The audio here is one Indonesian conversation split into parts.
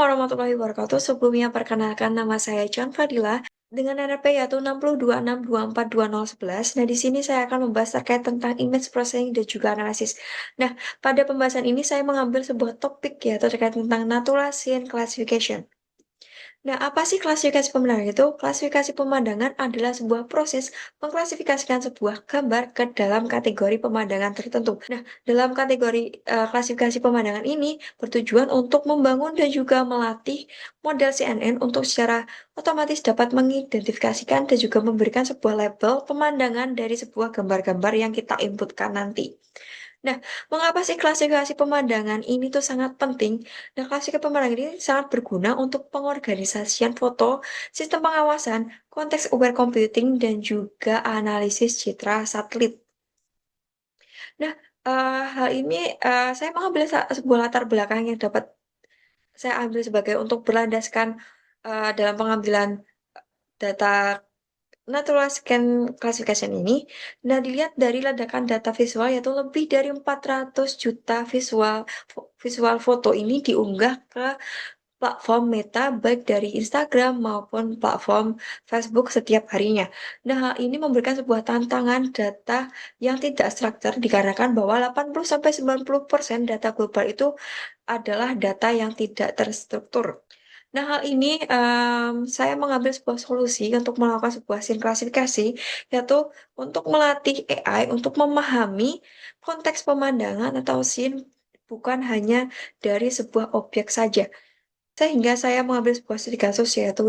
warahmatullahi wabarakatuh. Sebelumnya perkenalkan nama saya John Fadila dengan NRP yaitu 6262420111. Nah, di sini saya akan membahas terkait tentang image processing dan juga analisis. Nah, pada pembahasan ini saya mengambil sebuah topik yaitu terkait tentang natural scene classification. Nah, apa sih klasifikasi pemandangan itu? Klasifikasi pemandangan adalah sebuah proses mengklasifikasikan sebuah gambar ke dalam kategori pemandangan tertentu. Nah, dalam kategori klasifikasi pemandangan ini bertujuan untuk membangun dan juga melatih model CNN untuk secara otomatis dapat mengidentifikasikan dan juga memberikan sebuah label pemandangan dari sebuah gambar-gambar yang kita inputkan nanti. Nah, mengapa sih klasifikasi pemandangan ini tuh sangat penting? Nah, klasifikasi pemandangan ini sangat berguna untuk pengorganisasian foto, sistem pengawasan, konteks aware computing, dan juga analisis citra satelit. Nah, hal ini saya mengambil sebuah latar belakang yang dapat saya ambil sebagai untuk berlandaskan dalam pengambilan data natural scan classification ini, nah dilihat dari ledakan data visual yaitu lebih dari 400 juta visual foto ini diunggah ke platform Meta baik dari Instagram maupun platform Facebook setiap harinya. Nah, hal ini memberikan sebuah tantangan data yang tidak struktur dikarenakan bahwa 80-90% data global itu adalah data yang tidak terstruktur. Nah, hal ini, saya mengambil sebuah solusi untuk melakukan sebuah scene klasifikasi, yaitu untuk melatih AI untuk memahami konteks pemandangan atau scene bukan hanya dari sebuah objek saja. Sehingga saya mengambil sebuah studi kasus yaitu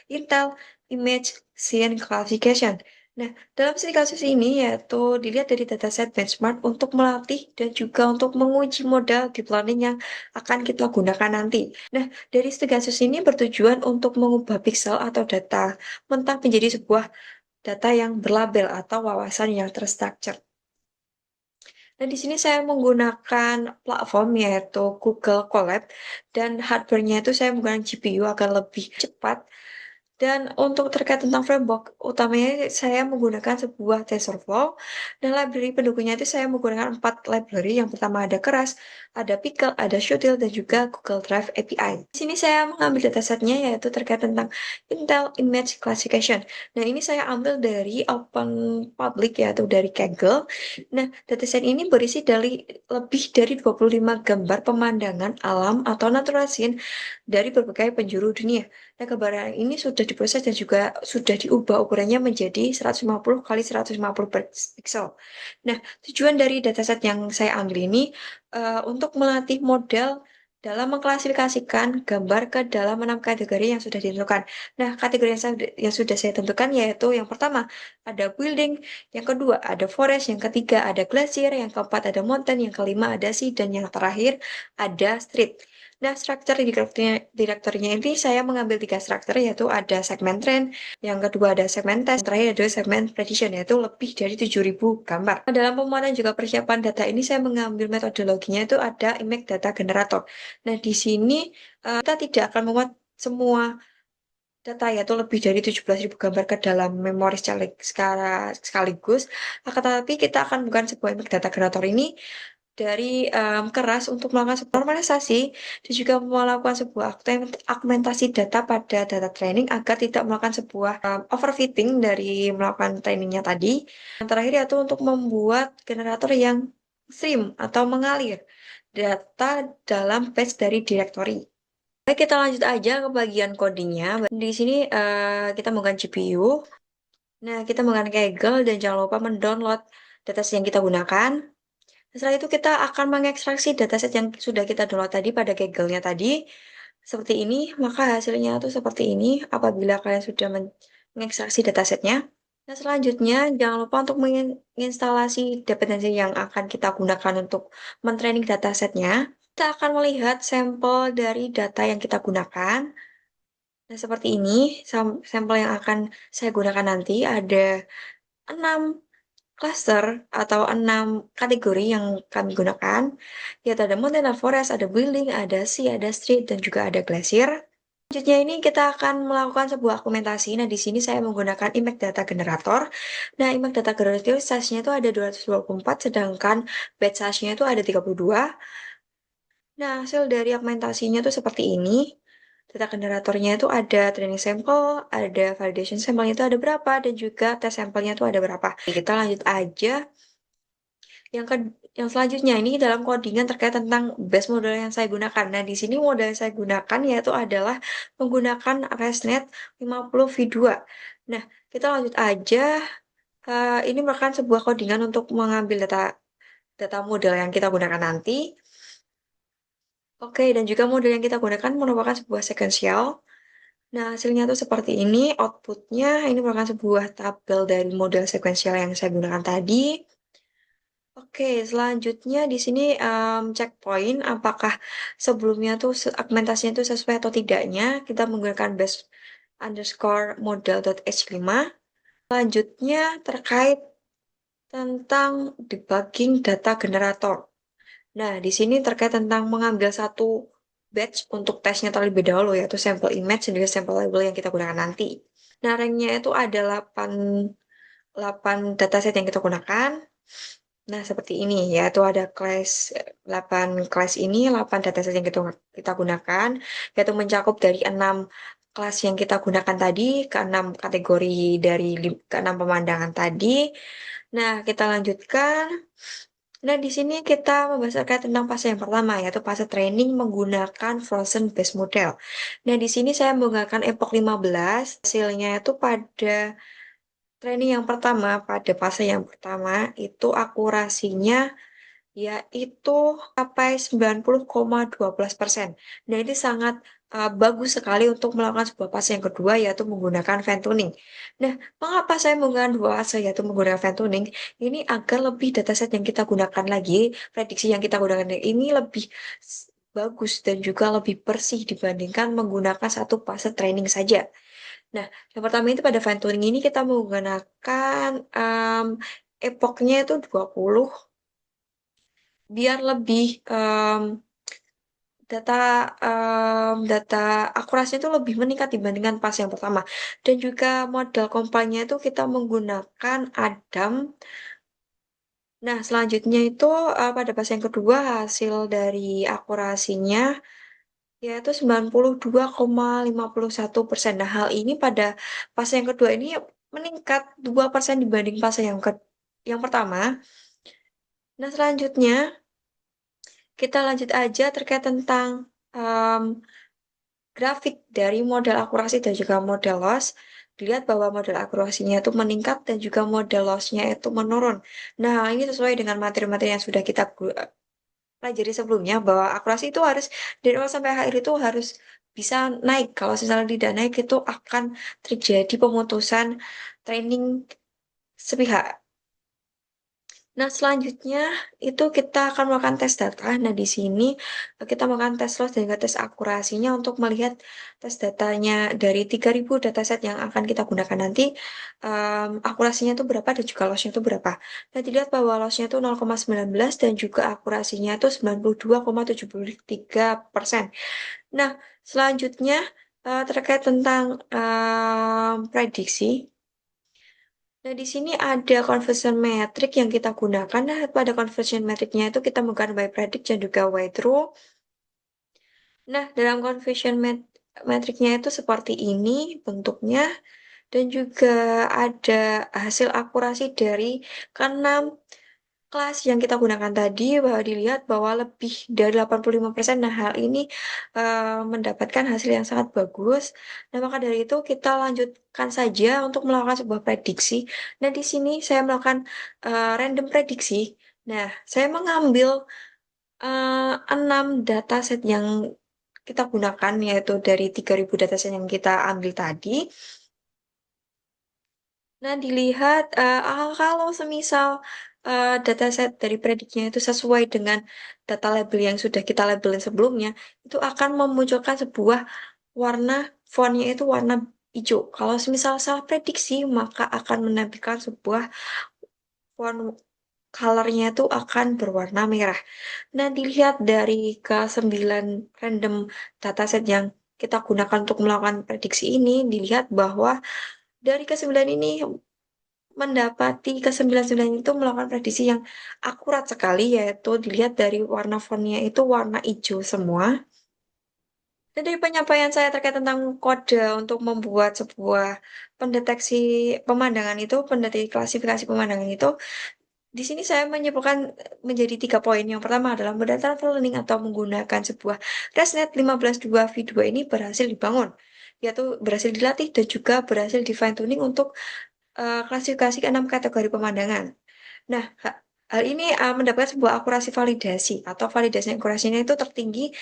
Intel Image Scene Classification. Nah, dalam studi kasus ini yaitu dilihat dari dataset benchmark untuk melatih dan juga untuk menguji modal deep learning yang akan kita gunakan nanti. Nah, dari studi kasus ini bertujuan untuk mengubah pixel atau data mentah menjadi sebuah data yang berlabel atau wawasan yang terstruktur. Nah, di sini saya menggunakan platform yaitu Google Colab dan hardware-nya itu saya menggunakan GPU agar lebih cepat. Dan untuk terkait tentang framework, utamanya saya menggunakan sebuah TensorFlow dan library pendukungnya itu saya menggunakan 4 library. Yang pertama ada Keras, ada Pickle, ada Shuttle, dan juga Google Drive API. Di sini saya mengambil datasetnya yaitu terkait tentang Intel Image Classification. Nah, ini saya ambil dari Open Public yaitu dari Kaggle. Nah, dataset ini berisi dari lebih dari 25 gambar pemandangan alam atau natural scene dari berbagai penjuru dunia. Nah, gambaran ini sudah diproses dan juga sudah diubah ukurannya menjadi 150 kali 150 pixel. Nah, tujuan dari dataset yang saya ambil ini untuk melatih model dalam mengklasifikasikan gambar ke dalam 6 kategori yang sudah ditentukan. Nah, kategori yang sudah saya tentukan yaitu yang pertama ada building, yang kedua ada forest, yang ketiga ada glacier, yang keempat ada mountain, yang kelima ada sea, dan yang terakhir ada street. Nah, struktur direkturnya ini saya mengambil 3 struktur, yaitu ada segmen trend, yang kedua ada segmen test, yang terakhir ada segmen prediction, yaitu lebih dari 7.000 gambar. Nah, dalam pemuatan juga persiapan data ini saya mengambil metodologinya itu ada image data generator. Nah, di sini kita tidak akan memuat semua data yaitu lebih dari 17.000 gambar ke dalam memori sekaligus. Akan tetapi kita akan bukan sebuah image data generator ini dari Keras untuk melakukan sebuah normalisasi dan juga melakukan sebuah augmentasi data pada data training agar tidak melakukan sebuah overfitting dari melakukan trainingnya tadi. Yang terakhir yaitu untuk membuat generator yang stream atau mengalir data dalam batch dari directory. Baik, kita lanjut aja ke bagian codingnya. Di sini kita menggunakan GPU. Nah, kita menggunakan Kaggle dan jangan lupa mendownload dataset yang kita gunakan. Setelah itu kita akan mengekstraksi dataset yang sudah kita download tadi pada Kaggle-nya tadi. Seperti ini, maka hasilnya itu seperti ini apabila kalian sudah mengekstraksi datasetnya. Nah, selanjutnya jangan lupa untuk menginstalasi dependensi yang akan kita gunakan untuk mentraining datasetnya. Kita akan melihat sampel dari data yang kita gunakan. Nah, seperti ini, sampel yang akan saya gunakan nanti ada 6 cluster atau 6 kategori yang kami gunakan, yaitu ada mountain, ada forest, ada building, ada sea, ada street, dan juga ada glacier. Selanjutnya ini kita akan melakukan sebuah argumentasi. Nah, di sini saya menggunakan image data generator. Nah, image data generator size-nya itu ada 224, sedangkan batch size-nya itu ada 32. Nah, hasil dari augmentasinya tuh seperti ini. Data generatornya itu ada training sample, ada validation sampelnya itu ada berapa, dan juga tes sampelnya itu ada berapa. Kita lanjut aja. Yang selanjutnya ini dalam codingan terkait tentang base model yang saya gunakan. Nah, di sini model yang saya gunakan yaitu adalah menggunakan ResNet 50v2. Nah, kita lanjut aja. Ini merupakan sebuah codingan untuk mengambil data model yang kita gunakan nanti. Oke, dan juga model yang kita gunakan merupakan sebuah sequential. Nah, hasilnya tuh seperti ini. Outputnya ini merupakan sebuah tabel dari model sequential yang saya gunakan tadi. Oke, selanjutnya di sini checkpoint apakah sebelumnya tuh augmentasinya itu sesuai atau tidaknya. Kita menggunakan base underscore model.h5. Selanjutnya terkait tentang debugging data generator. Nah, di sini terkait tentang mengambil satu batch untuk tesnya terlebih dahulu, yaitu sampel image dan juga sampel label yang kita gunakan nanti. Nah, ranknya itu ada 8 dataset yang kita gunakan. Nah, seperti ini, yaitu ada 8 kelas ini, 8 dataset yang kita gunakan, yaitu mencakup dari 6 kelas yang kita gunakan tadi, ke 6 kategori dari ke 6 pemandangan tadi. Nah, kita lanjutkan. Nah, di sini kita membahas terkait tentang fase yang pertama, yaitu fase training menggunakan frozen base model. Nah, di sini saya menggunakan Epoch 15. Hasilnya itu pada training yang pertama, pada fase yang pertama, itu akurasinya yaitu sampai 90,12%. Nah, ini sangat bagus sekali untuk melakukan sebuah fase yang kedua, yaitu menggunakan fine tuning. Nah, mengapa saya menggunakan dua fase, yaitu menggunakan fine tuning? Ini agar lebih dataset yang kita gunakan lagi, prediksi yang kita gunakan ini lebih bagus dan juga lebih bersih dibandingkan menggunakan satu fase training saja. Nah, yang pertama itu pada fine tuning ini kita menggunakan epochnya itu 20 biar lebih data data akurasinya itu lebih meningkat dibandingkan pas yang pertama. Dan juga model compile itu kita menggunakan Adam. Nah, selanjutnya itu pada pas yang kedua hasil dari akurasinya yaitu 92,51%. Nah, hal ini pada pas yang kedua ini meningkat 2% dibanding pas yang pertama. Nah, selanjutnya kita lanjut aja terkait tentang em, grafik dari model akurasi dan juga model loss. Dilihat bahwa model akurasinya itu meningkat dan juga model loss-nya itu menurun. Nah, ini sesuai dengan materi-materi yang sudah kita pelajari sebelumnya, bahwa akurasi itu harus dari awal sampai akhir itu harus bisa naik. Kalau misalnya tidak naik, itu akan terjadi pemutusan training sepihak. Nah, selanjutnya itu kita akan melakukan tes data. Nah, di sini kita melakukan tes loss dan juga tes akurasinya untuk melihat tes datanya dari 3.000 dataset yang akan kita gunakan nanti, akurasinya itu berapa dan juga lossnya itu berapa. Nah, dilihat bahwa lossnya itu 0,19 dan juga akurasinya itu 92,73%. Nah, selanjutnya terkait tentang prediksi. Nah, di sini ada conversion metric yang kita gunakan. Nah, pada conversion metricnya itu kita menggunakan Y predict dan juga Y true. Nah, dalam conversion metricnya itu seperti ini bentuknya. Dan juga ada hasil akurasi dari keenam kelas yang kita gunakan tadi, bahwa dilihat bahwa lebih dari 85%. Nah, hal ini mendapatkan hasil yang sangat bagus. Nah, maka dari itu kita lanjutkan saja untuk melakukan sebuah prediksi. Nah, di sini saya melakukan random prediksi. Nah, saya mengambil 6 dataset yang kita gunakan, yaitu dari 3.000 dataset yang kita ambil tadi. Nah, dilihat kalau semisal dataset dari prediknya itu sesuai dengan data label yang sudah kita labelin sebelumnya, itu akan memunculkan sebuah warna fontnya itu warna hijau. Kalau semisal salah prediksi, maka akan menampilkan sebuah font colornya itu akan berwarna merah. Nah, dilihat dari ke-9 random dataset yang kita gunakan untuk melakukan prediksi ini, dilihat bahwa dari ke-9 ini mendapati ke-99 itu melakukan prediksi yang akurat sekali, yaitu dilihat dari warna fontnya itu warna hijau semua. Dan dari penyampaian saya terkait tentang kode untuk membuat sebuah pendeteksi pemandangan itu, pendeteksi klasifikasi pemandangan itu, di sini saya menyimpulkan menjadi 3 poin. Yang pertama adalah berdasarkan learning atau menggunakan sebuah ResNet 15.2v2 ini berhasil dibangun, yaitu berhasil dilatih dan juga berhasil di-fine tuning untuk klasifikasi ke 6 kategori pemandangan. Nah, hal ini mendapatkan sebuah akurasi validasi atau validasi akurasinya itu tertinggi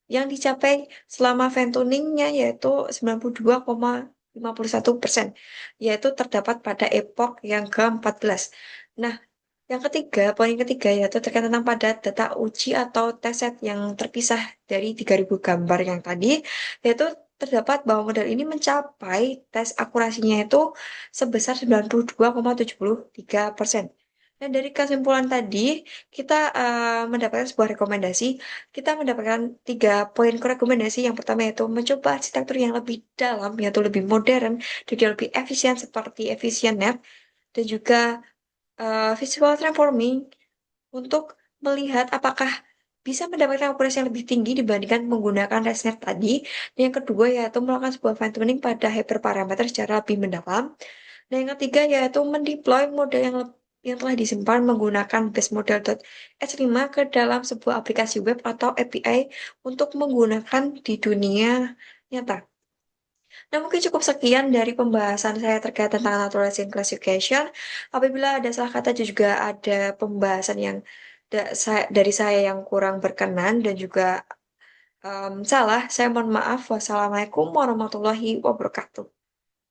yang dicapai selama fine tuning-nya yaitu 92,51%, yaitu terdapat pada epoch yang ke-14. Nah, yang ketiga, poin ketiga yaitu terkait tentang pada data uji atau testset yang terpisah dari 3.000 gambar yang tadi, yaitu terdapat bahwa model ini mencapai tes akurasinya itu sebesar 92,73%. Dan dari kesimpulan tadi, kita mendapatkan sebuah rekomendasi. Kita mendapatkan 3 poin rekomendasi. Yang pertama yaitu mencoba arsitektur yang lebih dalam, yaitu lebih modern, dan juga lebih efisien seperti efisien net, dan juga visual transforming untuk melihat apakah bisa mendapatkan akurasi yang lebih tinggi dibandingkan menggunakan ResNet tadi. Dan yang kedua yaitu melakukan sebuah fine tuning pada hyperparameter secara lebih mendalam. Dan yang ketiga yaitu mendeploy model yang telah disimpan menggunakan base model.h5 ke dalam sebuah aplikasi web atau API untuk menggunakan di dunia nyata. Nah, mungkin cukup sekian dari pembahasan saya terkait tentang naturalization classification. Apabila ada salah kata juga ada pembahasan yang dari saya yang kurang berkenan dan juga salah, saya mohon maaf. Wassalamualaikum warahmatullahi wabarakatuh.